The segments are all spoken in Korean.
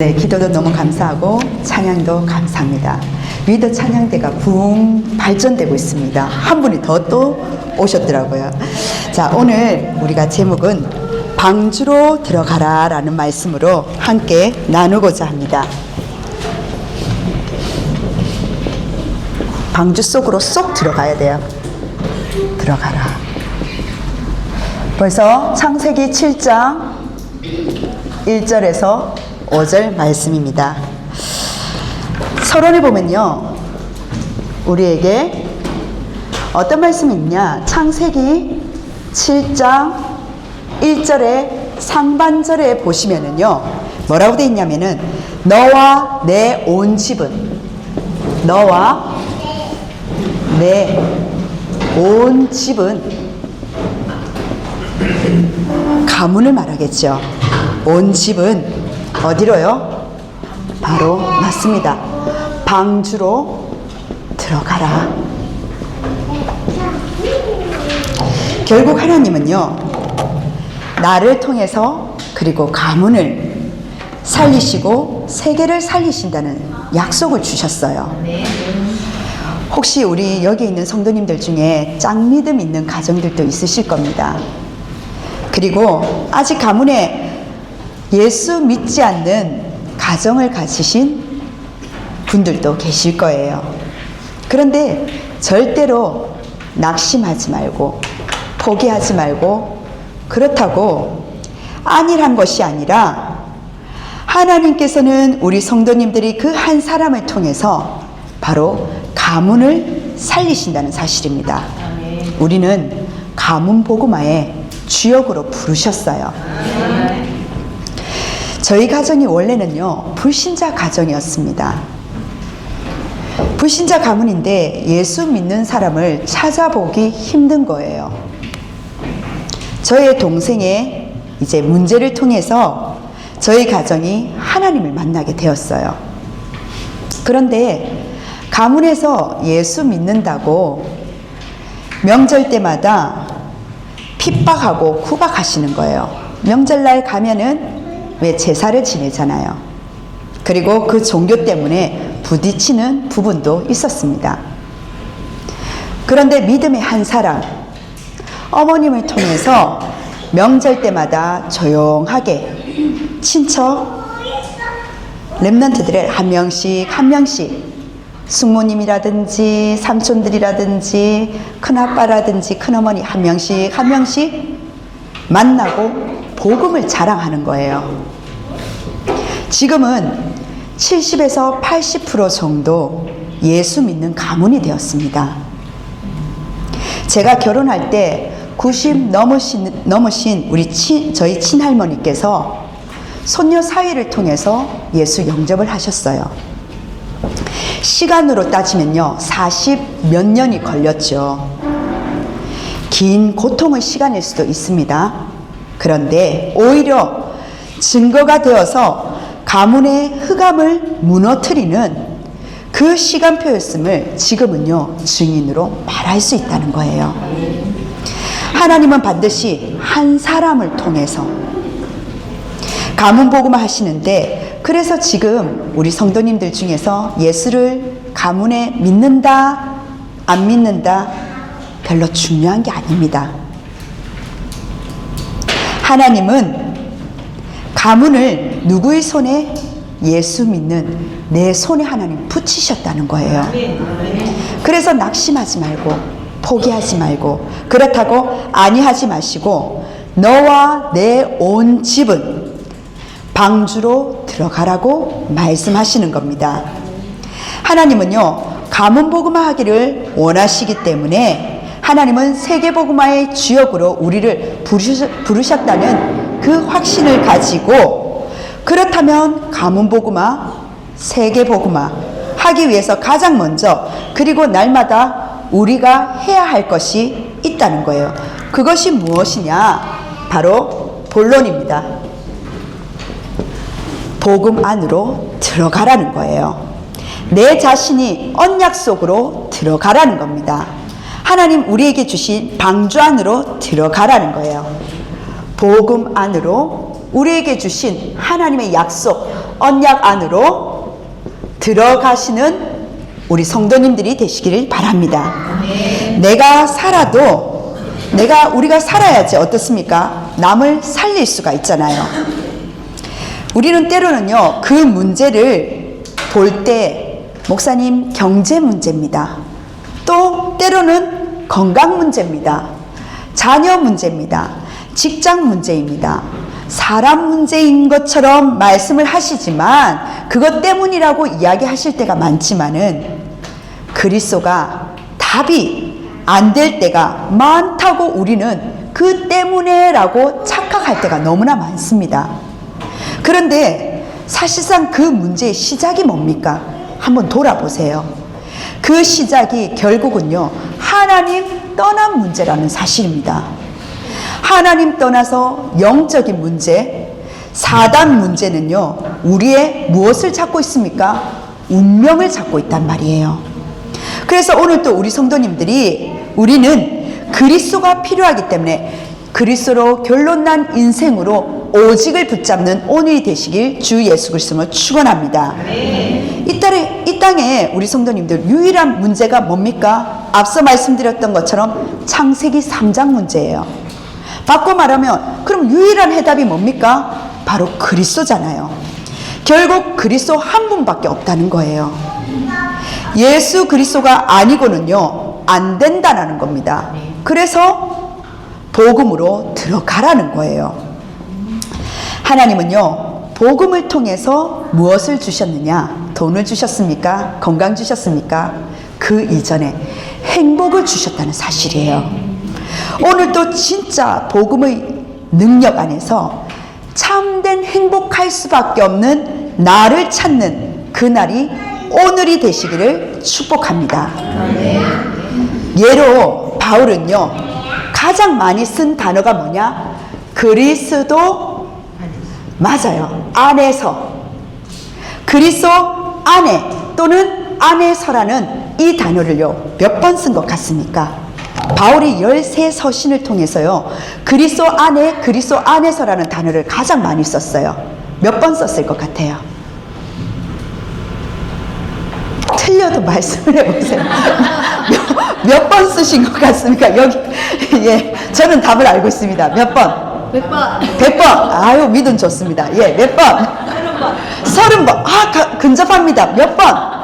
네, 기도도 너무 감사하고 찬양도 감사합니다. 리더 찬양대가 붕 발전되고 있습니다. 한 분이 더 또 오셨더라고요. 자, 오늘 우리가 제목은 방주로 들어가라 라는 말씀으로 함께 나누고자 합니다. 방주 속으로 쏙 들어가야 돼요. 들어가라. 벌써 창세기 7장 1절에서 5절 말씀입니다. 서론을 보면요, 우리에게 어떤 말씀이 있냐, 창세기 7장 1절의 상반절에 보시면은요, 뭐라고 되어 있냐면은 너와 내 온 집은, 너와 내 온 집은, 가문을 말하겠죠. 온 집은 어디로요? 바로 맞습니다. 방주로 들어가라. 결국 하나님은요, 나를 통해서 그리고 가문을 살리시고 세계를 살리신다는 약속을 주셨어요. 혹시 우리 여기 있는 성도님들 중에 짱믿음 있는 가정들도 있으실 겁니다. 그리고 아직 가문에 예수 믿지 않는 가정을 가지신 분들도 계실 거예요. 그런데 절대로 낙심하지 말고 포기하지 말고, 그렇다고 안일한 것이 아니라 하나님께서는 우리 성도님들이 그 한 사람을 통해서 바로 가문을 살리신다는 사실입니다. 우리는 가문 복음화의 주역으로 부르셨어요. 저희 가정이 원래는요, 불신자 가정이었습니다. 불신자 가문인데 예수 믿는 사람을 찾아보기 힘든 거예요. 저의 동생의 이제 문제를 통해서 저희 가정이 하나님을 만나게 되었어요. 그런데 가문에서 예수 믿는다고 명절 때마다 핍박하고 구박하시는 거예요. 명절날 가면은 왜 제사를 지내잖아요. 그리고 그 종교 때문에 부딪히는 부분도 있었습니다. 그런데 믿음의 한 사람, 어머님을 통해서 명절 때마다 조용하게 친척 렘넌트들을 한 명씩 숙모님이라든지 삼촌들이라든지 큰아빠라든지 큰어머니 한 명씩 만나고 복음을 자랑하는 거예요. 지금은 70에서 80% 정도 예수 믿는 가문이 되었습니다. 제가 결혼할 때 90 넘으신 저희 친할머니께서 손녀 사위를 통해서 예수 영접을 하셨어요. 시간으로 따지면요, 40 몇 년이 걸렸죠. 긴 고통의 시간일 수도 있습니다. 그런데 오히려 증거가 되어서 가문의 흑암을 무너뜨리는 그 시간표였음을 지금은요, 증인으로 말할 수 있다는 거예요. 하나님은 반드시 한 사람을 통해서 가문 복음을 하시는데, 그래서 지금 우리 성도님들 중에서 예수를 가문에 믿는다 안 믿는다 별로 중요한 게 아닙니다. 하나님은 가문을 누구의 손에? 예수 믿는 내 손에 하나님 붙이셨다는 거예요. 그래서 낙심하지 말고 포기하지 말고, 그렇다고 아니하지 마시고 너와 내 온 집은 방주로 들어가라고 말씀하시는 겁니다. 하나님은요, 가문 복음화 하기를 원하시기 때문에 하나님은 세계 복음화의 주역으로 우리를 부르셨다는 그 확신을 가지고, 그렇다면 가문 복음화, 세계 복음화 하기 위해서 가장 먼저, 그리고 날마다 우리가 해야 할 것이 있다는 거예요. 그것이 무엇이냐? 바로 본론입니다. 복음 안으로 들어가라는 거예요. 내 자신이 언약 속으로 들어가라는 겁니다. 하나님 우리에게 주신 방주 안으로 들어가라는 거예요. 복음 안으로 우리에게 주신 하나님의 약속, 언약 안으로 들어가시는 우리 성도님들이 되시기를 바랍니다. 내가 살아도 우리가 살아야지 어떻습니까? 남을 살릴 수가 있잖아요. 우리는 때로는요, 그 문제를 볼 때 목사님 경제 문제입니다. 또 때로는 건강 문제입니다. 자녀 문제입니다. 직장 문제입니다. 사람 문제인 것처럼 말씀을 하시지만 그것 때문이라고 이야기하실 때가 많지만은 그리스도가 답이 안 될 때가 많다고 우리는 그 때문에라고 착각할 때가 너무나 많습니다. 그런데 사실상 그 문제의 시작이 뭡니까? 한번 돌아보세요. 그 시작이 결국은요, 하나님 떠난 문제라는 사실입니다. 하나님 떠나서 영적인 문제, 사단 문제는요, 우리의 무엇을 찾고 있습니까? 운명을 찾고 있단 말이에요. 그래서 오늘 또 우리 성도님들이 우리는 그리스도가 필요하기 때문에 그리스도로 결론난 인생으로 오직을 붙잡는 오늘이 되시길 주 예수 그리스도로 축원합니다. 이 땅에 우리 성도님들 유일한 문제가 뭡니까? 앞서 말씀드렸던 것처럼 창세기 3장 문제예요. 바꿔 말하면 그럼 유일한 해답이 뭡니까? 바로 그리스도잖아요. 결국 그리스도 한 분밖에 없다는 거예요. 예수 그리스도가 아니고는요, 안 된다는 겁니다. 그래서 복음으로 들어가라는 거예요. 하나님은요, 복음을 통해서 무엇을 주셨느냐? 돈을 주셨습니까? 건강 주셨습니까? 그 이전에 행복을 주셨다는 사실이에요. 오늘도 진짜 복음의 능력 안에서 참된 행복할 수밖에 없는 나를 찾는 그날이 오늘이 되시기를 축복합니다. 예로 바울은요, 가장 많이 쓴 단어가 뭐냐? 그리스도, 맞아요, 안에서. 그리스도 안에 또는 안에서라는 이 단어를요, 몇 번 쓴 것 같습니까? 바울이 13서신을 통해서요, 그리스도 안에, 그리스도 안에서라는 단어를 가장 많이 썼어요. 몇 번 썼을 것 같아요? 틀려도 말씀을 해보세요. 몇 번 쓰신 것 같습니까? 여기, 예, 저는 답을 알고 있습니다. 몇 번? 100번. 100번. 아유, 믿음 좋습니다. 예, 몇 번? 30번. 30번. 아, 근접합니다. 몇 번?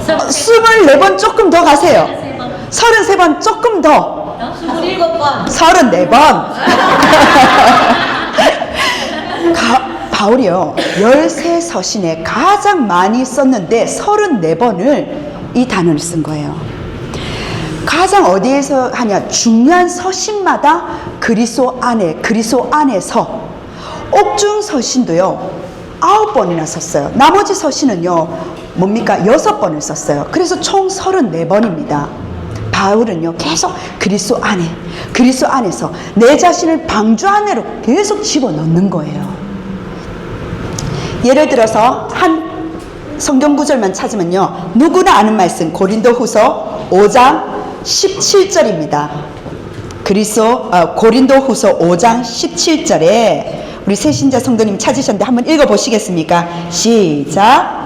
24번 조금 더 가세요. 33번 조금 더. 27번. 34번. 바울이요, 13서신에 가장 많이 썼는데 34번을 이 단어를 쓴 거예요. 가장 어디에서 하냐? 중요한 서신마다 그리스도 안에, 그리스도 안에서. 옥중 서신도요, 9번이나 썼어요. 나머지 서신은요, 뭡니까? 6번을 썼어요. 그래서 총 34번입니다. 바울은요, 계속 그리스도 안에, 그리스도 안에서 내 자신을 방주 안으로 계속 집어넣는 거예요. 예를 들어서 한 성경 구절만 찾으면요, 누구나 아는 말씀, 고린도후서 5장 17절입니다. 고린도후서 5장 17절에 우리 새신자 성도님 찾으셨는데 한번 읽어보시겠습니까? 시작.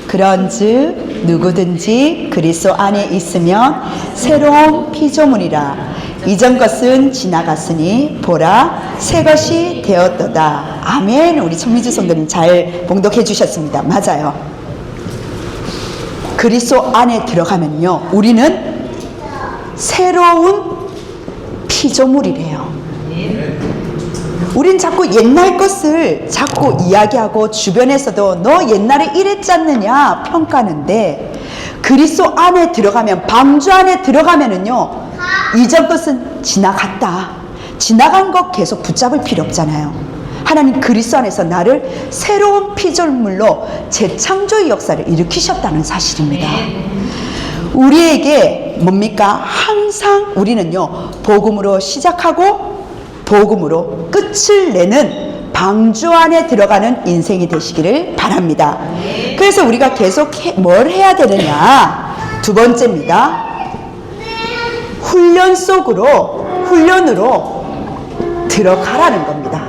그런즉 누구든지 그리스도 안에 있으면 새로운 피조물이라. 이전 것은 지나갔으니 보라 새 것이 되었도다. 아멘. 우리 청미주 성도님 잘 봉독해 주셨습니다. 맞아요. 그리스도 안에 들어가면요, 우리는 새로운 피조물이래요. 우린 자꾸 옛날 것을 자꾸 이야기하고 주변에서도 너 옛날에 이랬지 않느냐 평가하는데, 그리스도 안에 들어가면, 방주 안에 들어가면은요, 이전 것은 지나갔다. 지나간 것 계속 붙잡을 필요 없잖아요. 하나님 그리스도 안에서 나를 새로운 피조물로 재창조의 역사를 일으키셨다는 사실입니다. 우리에게 뭡니까? 항상 우리는요, 복음으로 시작하고 복음으로 끝을 내는 방주 안에 들어가는 인생이 되시기를 바랍니다. 그래서 우리가 계속 뭘 해야 되느냐? 두 번째입니다. 훈련으로 들어가라는 겁니다.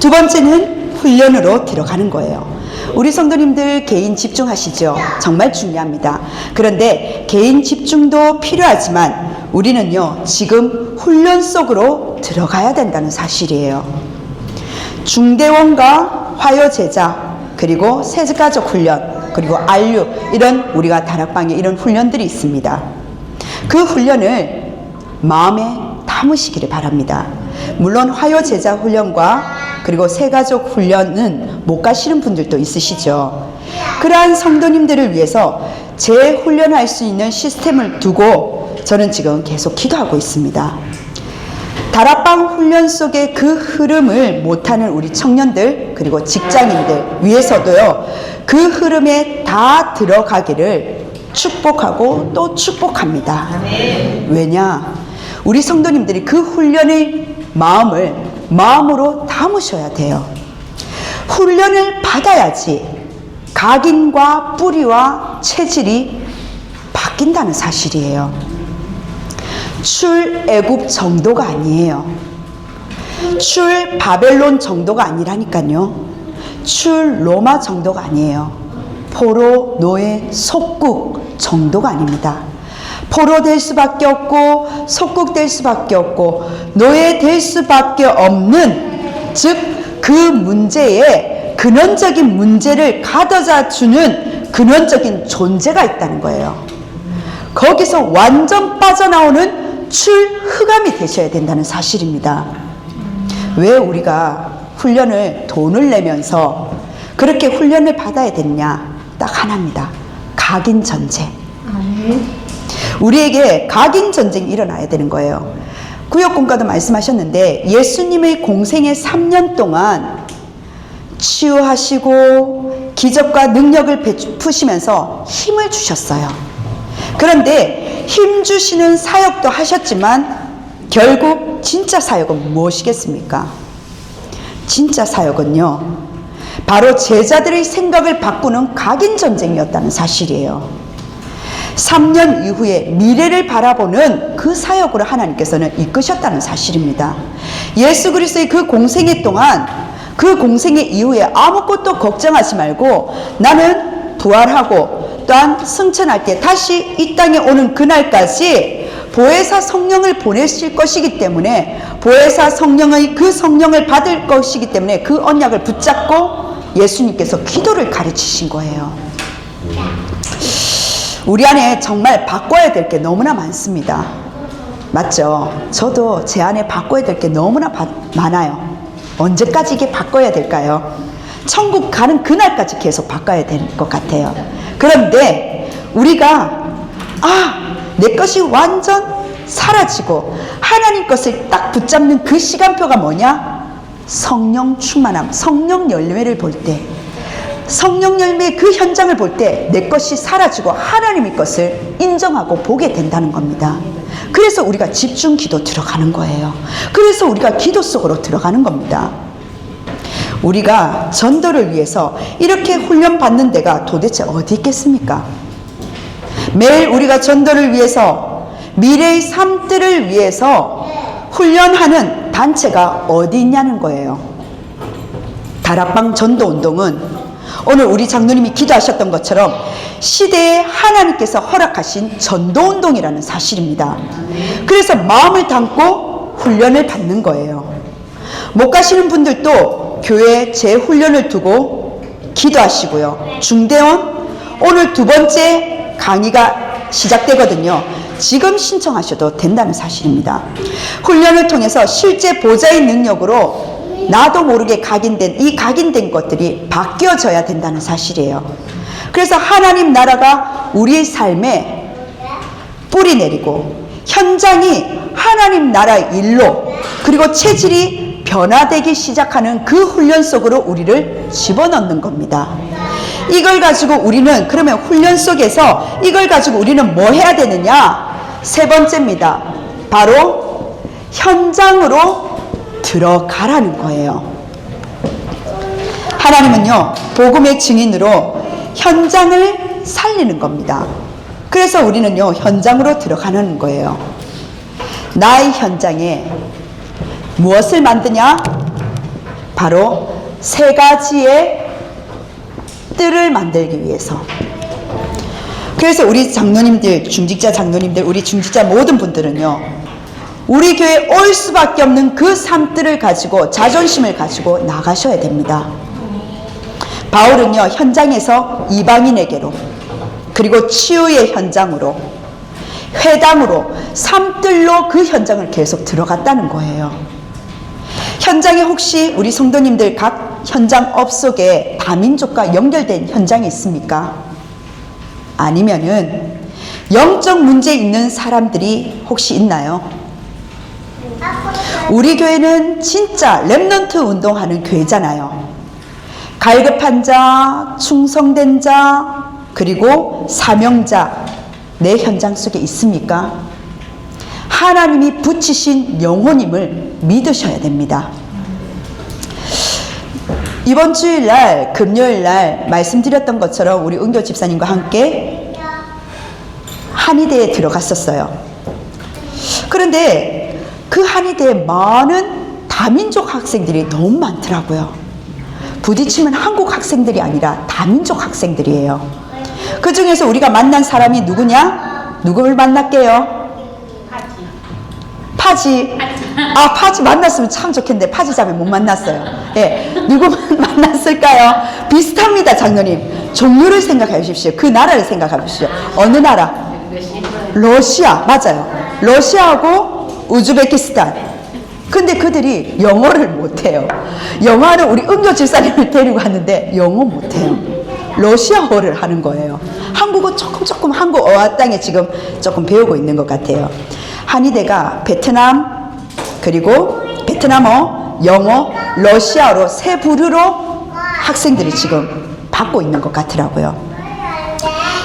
두 번째는 훈련으로 들어가는 거예요. 우리 성도님들 개인 집중하시죠? 정말 중요합니다. 그런데 개인 집중도 필요하지만 우리는요, 지금 훈련 속으로 들어가야 된다는 사실이에요. 중대원과 화요제자, 그리고 세가족 훈련, 그리고 RU, 이런 우리가 다락방에 이런 훈련들이 있습니다. 그 훈련을 마음에 담으시기를 바랍니다. 물론 화요제자 훈련과 그리고 세가족 훈련은 못 가시는 분들도 있으시죠. 그러한 성도님들을 위해서 재훈련할 수 있는 시스템을 두고 저는 지금 계속 기도하고 있습니다. 다락방 훈련 속의 그 흐름을 못하는 우리 청년들 그리고 직장인들 위해서도요, 그 흐름에 다 들어가기를 축복하고 또 축복합니다. 왜냐? 우리 성도님들이 그 훈련의 마음으로 담으셔야 돼요. 훈련을 받아야지 각인과 뿌리와 체질이 바뀐다는 사실이에요. 출애굽 정도가 아니에요. 출 바벨론 정도가 아니라니까요. 출 로마 정도가 아니에요. 포로 노예 속국 정도가 아닙니다. 포로 될 수밖에 없고 속국 될 수밖에 없고 노예 될 수밖에 없는, 즉 그 문제에 근원적인 문제를 가져다 주는 근원적인 존재가 있다는 거예요. 거기서 완전 빠져나오는 출흑암이 되셔야 된다는 사실입니다. 왜 우리가 훈련을 돈을 내면서 그렇게 훈련을 받아야 되느냐? 딱 하나입니다. 각인 전쟁. 우리에게 각인 전쟁이 일어나야 되는 거예요. 구역공과도 말씀하셨는데 예수님의 공생의 3년 동안 치유하시고 기적과 능력을 베푸시면서 힘을 주셨어요. 그런데 힘 주시는 사역도 하셨지만 결국 진짜 사역은 무엇이겠습니까? 진짜 사역은요, 바로 제자들의 생각을 바꾸는 각인 전쟁이었다는 사실이에요. 3년 이후에 미래를 바라보는 그 사역으로 하나님께서는 이끄셨다는 사실입니다. 예수 그리스도의 그 공생애 동안, 그 공생애 이후에 아무것도 걱정하지 말고 나는 부활하고 또한 승천할 때 다시 이 땅에 오는 그날까지 보혜사 성령을 보내실 것이기 때문에, 보혜사 성령의 그 성령을 받을 것이기 때문에 그 언약을 붙잡고 예수님께서 기도를 가르치신 거예요. 우리 안에 정말 바꿔야 될 게 너무나 많습니다. 맞죠? 저도 제 안에 바꿔야 될 게 너무나 많아요. 언제까지 이게 바꿔야 될까요? 천국 가는 그날까지 계속 바꿔야 될 것 같아요. 그런데 우리가 내 것이 완전 사라지고 하나님 것을 딱 붙잡는 그 시간표가 뭐냐? 성령 충만함, 성령 열매를 볼 때, 성령 열매의 그 현장을 볼 때 내 것이 사라지고 하나님의 것을 인정하고 보게 된다는 겁니다. 그래서 우리가 집중 기도 들어가는 거예요. 그래서 우리가 기도 속으로 들어가는 겁니다. 우리가 전도를 위해서 이렇게 훈련 받는 데가 도대체 어디 있겠습니까? 매일 우리가 전도를 위해서, 미래의 삶들을 위해서 훈련하는 단체가 어디 있냐는 거예요. 다락방 전도운동은 오늘 우리 장로님이 기도하셨던 것처럼 시대에 하나님께서 허락하신 전도운동이라는 사실입니다. 그래서 마음을 담고 훈련을 받는 거예요. 못 가시는 분들도 교회 재훈련을 두고 기도하시고요. 중대원 오늘 2번째 강의가 시작되거든요. 지금 신청하셔도 된다는 사실입니다. 훈련을 통해서 실제 보좌의 능력으로 나도 모르게 각인된 이 각인된 것들이 바뀌어져야 된다는 사실이에요. 그래서 하나님 나라가 우리의 삶에 뿌리 내리고 현장이 하나님 나라의 일로, 그리고 체질이 변화되기 시작하는 그 훈련 속으로 우리를 집어넣는 겁니다. 이걸 가지고 우리는, 그러면 훈련 속에서 이걸 가지고 우리는 뭐 해야 되느냐? 3번째입니다. 바로 현장으로 들어가라는 거예요. 하나님은요, 복음의 증인으로 현장을 살리는 겁니다. 그래서 우리는요, 현장으로 들어가는 거예요. 나의 현장에 무엇을 만드냐? 바로 세 가지의 뜰을 만들기 위해서. 그래서 우리 장로님들, 중직자 장로님들, 우리 중직자 모든 분들은요, 우리 교회에 올 수밖에 없는 그 삶들을 가지고 자존심을 가지고 나가셔야 됩니다. 바울은요, 현장에서 이방인에게로, 그리고 치유의 현장으로, 회당으로, 삶들로 그 현장을 계속 들어갔다는 거예요. 현장에 혹시 우리 성도님들 각 현장 업 속에 다민족과 연결된 현장이 있습니까? 아니면은 영적 문제 있는 사람들이 혹시 있나요? 우리 교회는 진짜 렘넌트 운동하는 교회잖아요. 갈급한 자, 충성된 자, 그리고 사명자, 내 현장 속에 있습니까? 하나님이 붙이신 영혼임을 믿으셔야 됩니다. 이번 주일날, 금요일날 말씀드렸던 것처럼 우리 은교 집사님과 함께 한의대에 들어갔었어요. 그런데 그 한의대에 많은 다민족 학생들이 너무 많더라고요. 부딪히면 한국 학생들이 아니라 다민족 학생들이에요. 그 중에서 우리가 만난 사람이 누구냐? 누구를 만날게요? 파지. 아, 파지 만났으면 참 좋겠는데 파지 자매 못 만났어요. 예, 누구 만났을까요? 비슷합니다, 장로님. 종류를 생각해 주십시오. 그 나라를 생각해 주십시오. 어느 나라? 러시아. 맞아요. 러시아하고 우즈베키스탄. 근데 그들이 영어를 못해요. 영어는 우리 은교 집사님을 데리고 왔는데 영어 못해요. 러시아어를 하는 거예요. 한국어 조금 한국 어학 땅에 지금 조금 배우고 있는 것 같아요. 한의대가 베트남, 그리고 베트남어, 영어, 러시아어로 세 부류로 학생들이 지금 받고 있는 것 같더라고요.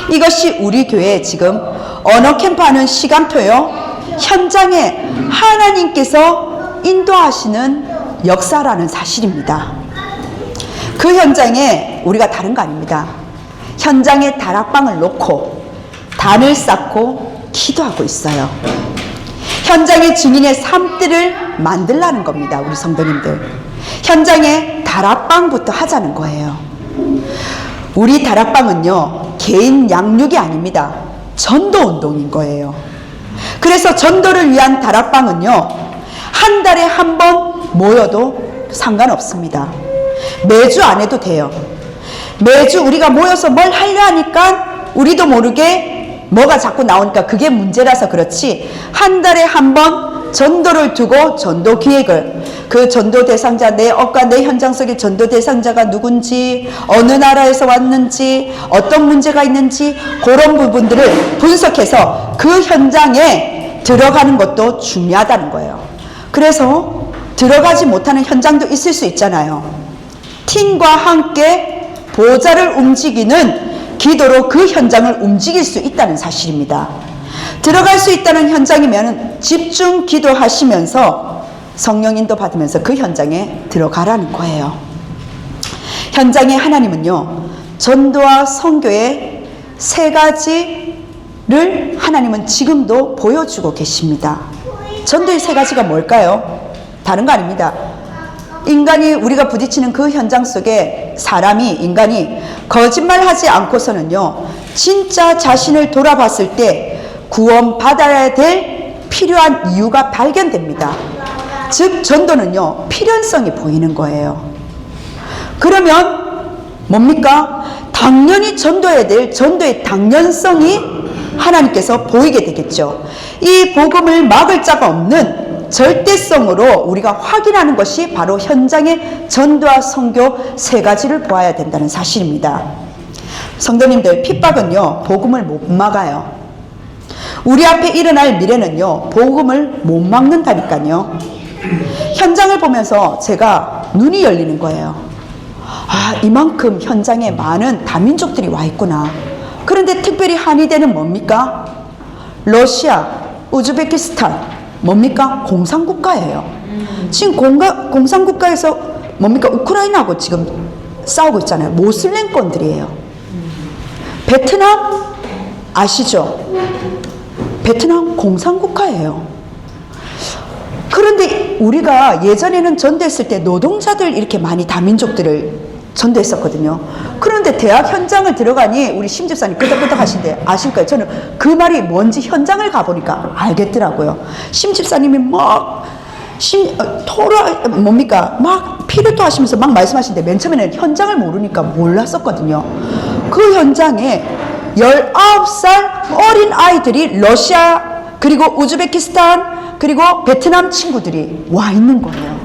이것이 우리 교회에 지금 언어 캠프하는 시간표요, 현장에 하나님께서 인도하시는 역사라는 사실입니다. 그 현장에 우리가 다른 거 아닙니다. 현장에 다락방을 놓고 단을 쌓고 기도하고 있어요. 현장의 증인의 삶들을 만들라는 겁니다. 우리 성도님들. 현장에 다락방부터 하자는 거예요. 우리 다락방은요, 개인 양육이 아닙니다. 전도 운동인 거예요. 그래서 전도를 위한 다락방은요, 한 달에 한 번 모여도 상관없습니다. 매주 안 해도 돼요. 매주 우리가 모여서 뭘 하려 하니까 우리도 모르게 뭐가 자꾸 나오니까 그게 문제라서 그렇지, 한 달에 한 번 전도를 두고 전도 기획을, 그 전도 대상자, 내 업과 내 현장 속의 전도 대상자가 누군지, 어느 나라에서 왔는지, 어떤 문제가 있는지, 그런 부분들을 분석해서 그 현장에 들어가는 것도 중요하다는 거예요. 그래서 들어가지 못하는 현장도 있을 수 있잖아요. 팀과 함께 보좌를 움직이는 기도로 그 현장을 움직일 수 있다는 사실입니다. 들어갈 수 있다는 현장이면 집중 기도하시면서 성령 인도 받으면서 그 현장에 들어가라는 거예요. 현장에 하나님은요, 전도와 선교의 세 가지를 하나님은 지금도 보여주고 계십니다. 전도의 세 가지가 뭘까요? 다른 거 아닙니다. 인간이, 우리가 부딪히는 그 현장 속에 인간이 거짓말하지 않고서는요, 진짜 자신을 돌아봤을 때 구원받아야 될 필요한 이유가 발견됩니다. 즉 전도는요, 필연성이 보이는 거예요. 그러면 뭡니까? 당연히 전도해야 될 전도의 당연성이 하나님께서 보이게 되겠죠. 이 복음을 막을 자가 없는 절대성으로 우리가 확인하는 것이 바로 현장의 전도와 선교 세 가지를 보아야 된다는 사실입니다. 성도님들, 핍박은요, 복음을 못 막아요. 우리 앞에 일어날 미래는요, 복음을 못 막는다니까요. 현장을 보면서 제가 눈이 열리는 거예요. 아, 이만큼 현장에 많은 다민족들이 와 있구나. 그런데 특별히 한의대는 뭡니까? 러시아, 우즈베키스탄, 뭡니까? 공산국가예요. 지금 공산국가에서 뭡니까? 우크라이나하고 지금 싸우고 있잖아요. 모슬렘권들이에요. 베트남 아시죠? 베트남 공산국가예요. 그런데 우리가 예전에는 전도했을 때 노동자들 이렇게 많이 다민족들을 전도했었거든요. 그런데 대학 현장을 들어가니 우리 심 집사님 끄덕끄덕 하신데 아실 거예요. 저는 그 말이 뭔지 현장을 가보니까 알겠더라고요. 심 집사님이 막 뭡니까? 막 피를 토하시면서 막 말씀하시는데 맨 처음에는 현장을 모르니까 몰랐었거든요. 그 현장에 19살 어린 아이들이 러시아 그리고 우즈베키스탄 그리고 베트남 친구들이 와 있는 거예요.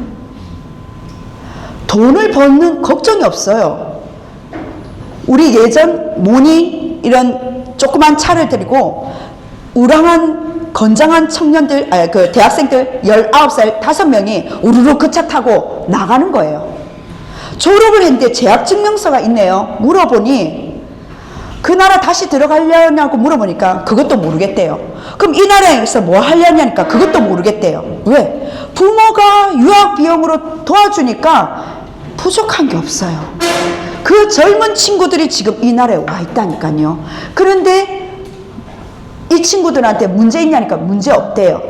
돈을 버는 걱정이 없어요. 우리 예전 모니 이런 조그만 차를 들이고 우랑한 건장한 청년들, 그 대학생들 19살 5명이 우르르 그 차 타고 나가는 거예요. 졸업을 했는데 재학증명서가 있네요. 물어보니 그 나라 다시 들어가려냐고 물어보니까 그것도 모르겠대요. 그럼 이 나라에서 뭐 하려냐니까 그것도 모르겠대요. 왜? 부모가 유학 비용으로 도와주니까 부족한 게 없어요. 그 젊은 친구들이 지금 이 나라에 와 있다니까요. 그런데 이 친구들한테 문제 있냐니까 문제 없대요.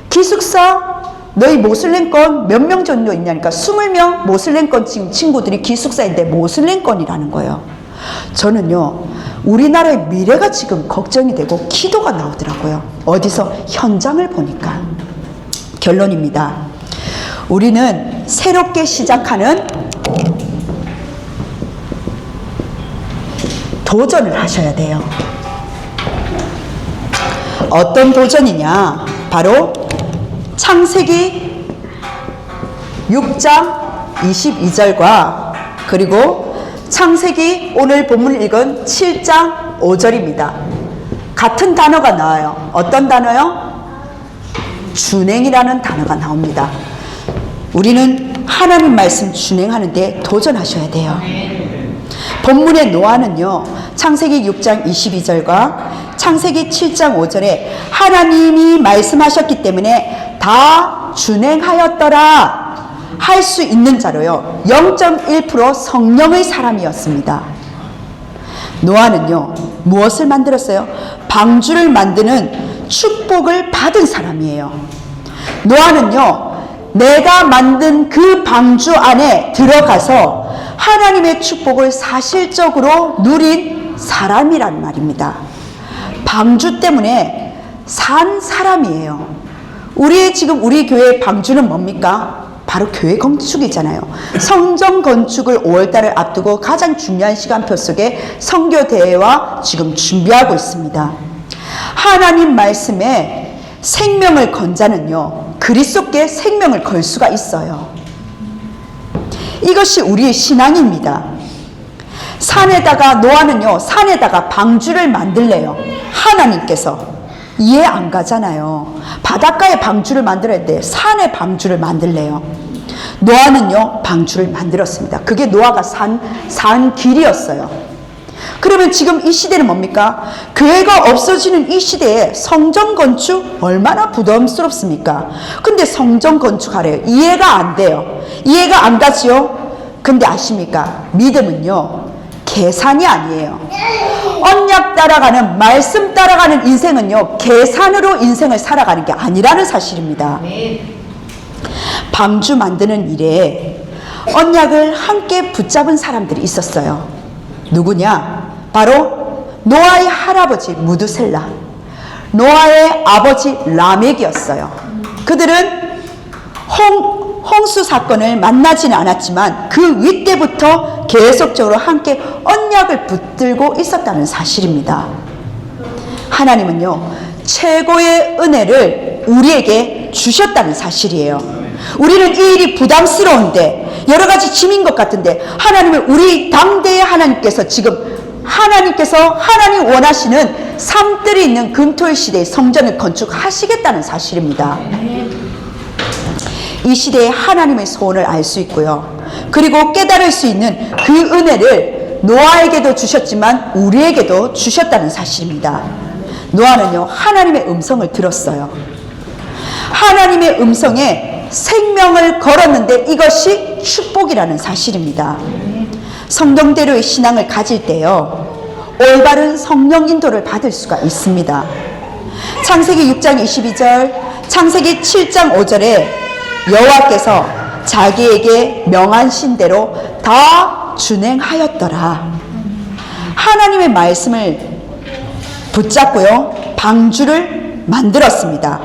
기숙사 너희 모슬렘권 몇 명 정도 있냐니까 20명 모슬렘권 친구들이 기숙사인데 모슬렘권이라는 거예요. 저는요 우리나라의 미래가 지금 걱정이 되고 기도가 나오더라고요. 어디서? 현장을 보니까. 결론입니다. 우리는 새롭게 시작하는 도전을 하셔야 돼요. 어떤 도전이냐? 바로 창세기 6장 22절과 그리고 창세기 오늘 본문을 읽은 7장 5절입니다. 같은 단어가 나와요. 어떤 단어요? 준행이라는 단어가 나옵니다. 우리는 하나님 말씀 준행하는데 도전하셔야 돼요. 본문의 노아는요 창세기 6장 22절과 창세기 7장 5절에 하나님이 말씀하셨기 때문에 다 준행하였더라 할 수 있는 자로요 0.1% 성령의 사람이었습니다. 노아는요 무엇을 만들었어요? 방주를 만드는 축복을 받은 사람이에요. 노아는요 내가 만든 그 방주 안에 들어가서 하나님의 축복을 사실적으로 누린 사람이란 말입니다. 방주 때문에 산 사람이에요. 지금 우리 교회의 방주는 뭡니까? 바로 교회 건축이잖아요. 성전 건축을 5월달을 앞두고 가장 중요한 시간표 속에 선교대회와 지금 준비하고 있습니다. 하나님 말씀에 생명을 건 자는요 그리스도께 생명을 걸 수가 있어요. 이것이 우리의 신앙입니다. 노아는요 산에다가 방주를 만들래요. 하나님께서 이해 안 가잖아요. 바닷가에 방주를 만들어야 돼. 산에 방주를 만들래요. 노아는요 방주를 만들었습니다. 그게 노아가 산 길이었어요. 그러면 지금 이 시대는 뭡니까? 교회가 없어지는 이 시대에 성전 건축 얼마나 부담스럽습니까? 근데 성전 건축하래요. 이해가 안 돼요. 이해가 안 가지요? 근데 아십니까? 믿음은요 계산이 아니에요. 언약 따라가는 말씀 따라가는 인생은요 계산으로 인생을 살아가는 게 아니라는 사실입니다. 방주 만드는 일에 언약을 함께 붙잡은 사람들이 있었어요. 누구냐? 바로 노아의 할아버지 무드셀라, 노아의 아버지 라멕이었어요. 그들은 홍수 사건을 만나지는 않았지만 그 윗때부터 계속적으로 함께 언약을 붙들고 있었다는 사실입니다. 하나님은요 최고의 은혜를 우리에게 주셨다는 사실이에요. 우리는 이 일이 부담스러운데 여러 가지 짐인 것 같은데 하나님은 우리 당대의 하나님께서 하나님 원하시는 삶들이 있는 금토일 시대의 성전을 건축하시겠다는 사실입니다. 이 시대에 하나님의 소원을 알 수 있고요. 그리고 깨달을 수 있는 그 은혜를 노아에게도 주셨지만 우리에게도 주셨다는 사실입니다. 노아는요 하나님의 음성을 들었어요. 하나님의 음성에 생명을 걸었는데 이것이 축복이라는 사실입니다. 성경대로의 신앙을 가질 때요 올바른 성령 인도를 받을 수가 있습니다. 창세기 6장 22절, 창세기 7장 5절에 여호와께서 자기에게 명하신 대로 다 준행하였더라. 하나님의 말씀을 붙잡고요, 방주를 만들었습니다.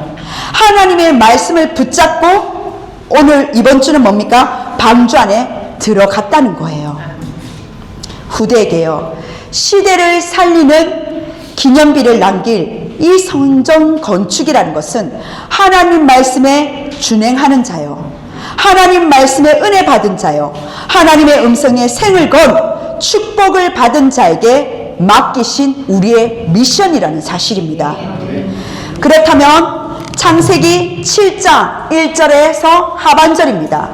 하나님의 말씀을 붙잡고 오늘 이번 주는 뭡니까? 방주 안에 들어갔다는 거예요. 후대에게요, 시대를 살리는 기념비를 남길 이 성전 건축이라는 것은 하나님 말씀에 준행하는 자요, 하나님 말씀에 은혜 받은 자요, 하나님의 음성에 생을 건 축복을 받은 자에게 맡기신 우리의 미션이라는 사실입니다. 그렇다면 창세기 7장 1절에서 하반절입니다.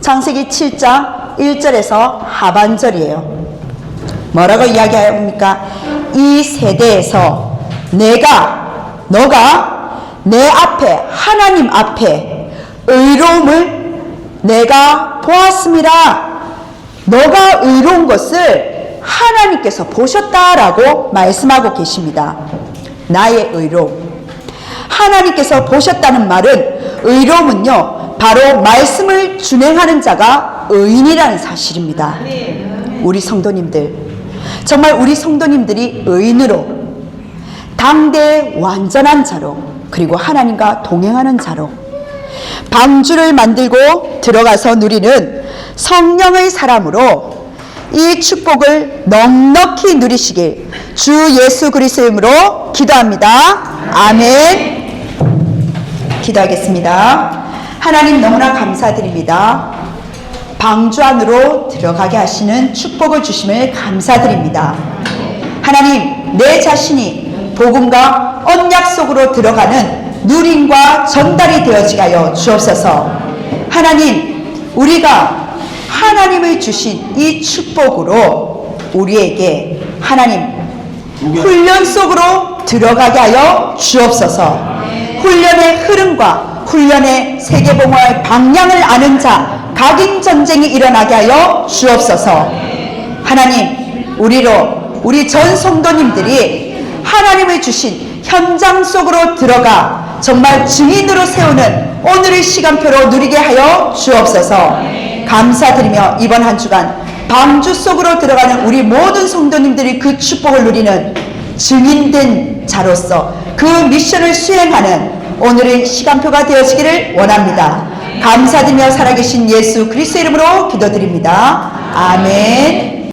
창세기 7장 1절에서 하반절이에요. 뭐라고 이야기합니까? 이 세대에서 너가 내 앞에, 하나님 앞에 의로움을 내가 보았습니다. 너가 의로운 것을 하나님께서 보셨다라고 말씀하고 계십니다. 나의 의로움. 하나님께서 보셨다는 말은, 의로움은요, 바로 말씀을 준행하는 자가 의인이라는 사실입니다. 우리 성도님들, 정말 우리 성도님들이 의인으로, 당대의 완전한 자로, 그리고 하나님과 동행하는 자로 방주를 만들고 들어가서 누리는 성령의 사람으로 이 축복을 넉넉히 누리시길 주 예수 그리스도의 이름으로 기도합니다. 아멘. 기도하겠습니다. 하나님, 너무나 감사드립니다. 방주 안으로 들어가게 하시는 축복을 주심을 감사드립니다. 하나님, 내 자신이 복음과 언약 속으로 들어가는 누림과 전달이 되어지게 하여 주옵소서. 하나님, 우리가 하나님의 주신 이 축복으로 우리에게 하나님 훈련 속으로 들어가게 하여 주옵소서. 훈련의 흐름과 훈련의 세계봉화의 방향을 아는 자, 각인 전쟁이 일어나게 하여 주옵소서. 하나님, 우리 전 성도님들이 하나님의 주신 현장 속으로 들어가 정말 증인으로 세우는 오늘의 시간표로 누리게 하여 주옵소서. 감사드리며 이번 한 주간 방주 속으로 들어가는 우리 모든 성도님들이 그 축복을 누리는 증인된 자로서 그 미션을 수행하는 오늘의 시간표가 되어지기를 원합니다. 감사드리며 살아계신 예수 그리스도의 이름으로 기도드립니다. 아멘.